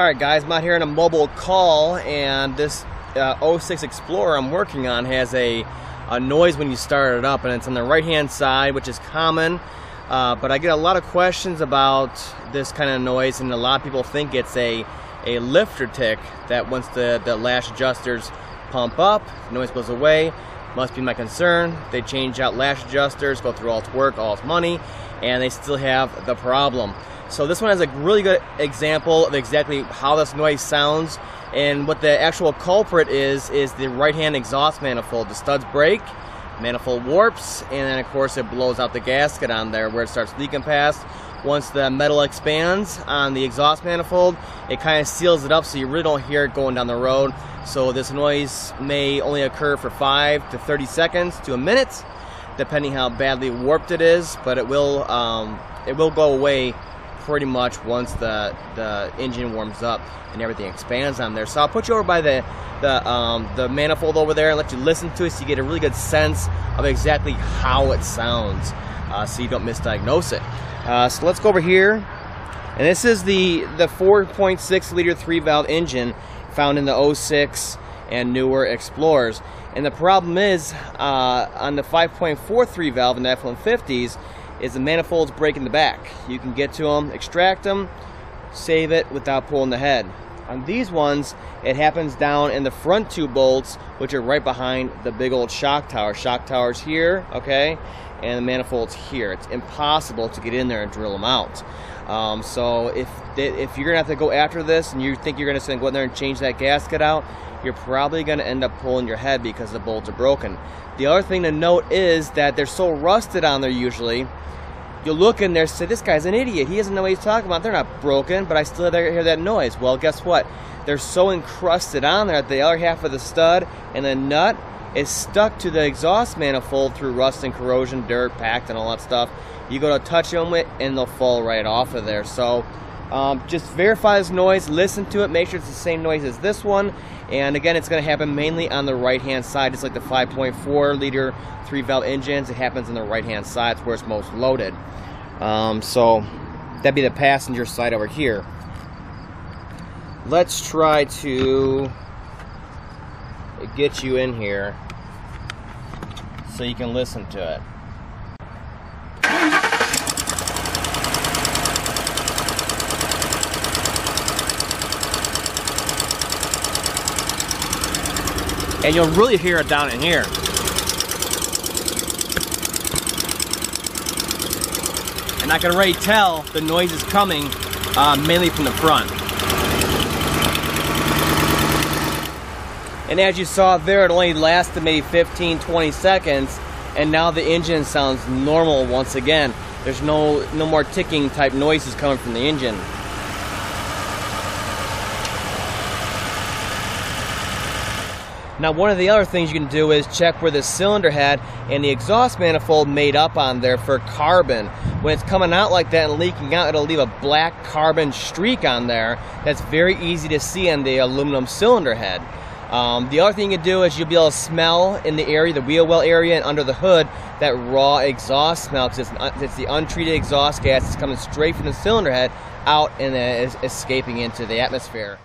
Alright guys, I'm out here in a mobile call, and this 06 Explorer I'm working on has a noise when you start it up, and it's on the right hand side, which is common, but I get a lot of questions about this kind of noise, and a lot of people think it's a lifter tick, that once the lash adjusters pump up, the noise goes away. Must be my concern. They change out lash adjusters, go through all its work, all its money, and they still have the problem. So this one has a really good example of exactly how this noise sounds, and what the actual culprit is the right-hand exhaust manifold. The studs break, manifold warps, and then of course it blows out the gasket on there where it starts leaking past. Once the metal expands on the exhaust manifold, it kind of seals it up so you really don't hear it going down the road. So this noise may only occur for 5 to 30 seconds to a minute, depending how badly warped it is, but it will go away pretty much once the engine warms up and everything expands on there. So I'll put you over by the manifold over there and let you listen to it so you get a really good sense of exactly how it sounds, so you don't misdiagnose it. So let's go over here, and this is the 4.6 liter 3-valve engine found in the 06 and newer Explorers. And the problem is on the 5.43 valve in the F-150s is the manifolds break in the back. You can get to them, extract them, save it without pulling the head. On these ones, it happens down in the front two bolts, which are right behind the big old shock tower. Shock tower's here, okay, and the manifold's here. It's impossible to get in there and drill them out. So if you're gonna have to go after this and you think you're gonna go in there and change that gasket out, you're probably gonna end up pulling your head because the bolts are broken. The other thing to note is that they're so rusted on there usually, you'll look in there and say, this guy's an idiot, he doesn't know what he's talking about. They're not broken, but I still hear that noise. Well, guess what? They're so encrusted on there that the other half of the stud and the nut is stuck to the exhaust manifold through rust and corrosion, dirt, packed, and all that stuff. You go to touch them with and they'll fall right off of there. So just verify this noise, listen to it, make sure it's the same noise as this one. And again, it's going to happen mainly on the right hand side. It's like the 5.4 liter 3-valve engines. It happens on the right hand side. It's where it's most loaded. So that'd be the passenger side over here. Let's try to get you in here so you can listen to it. And you'll really hear it down in here. And I can already tell the noise is coming mainly from the front. And as you saw there, it only lasted maybe 15-20 seconds, and now the engine sounds normal once again. There's no more ticking type noises coming from the engine. Now, one of the other things you can do is check where the cylinder head and the exhaust manifold made up on there for carbon. When it's coming out like that and leaking out, it'll leave a black carbon streak on there that's very easy to see on the aluminum cylinder head. The other thing you can do is you'll be able to smell in the area, the wheel well area and under the hood, that raw exhaust smell, because it's the untreated exhaust gas that's coming straight from the cylinder head out and is escaping into the atmosphere.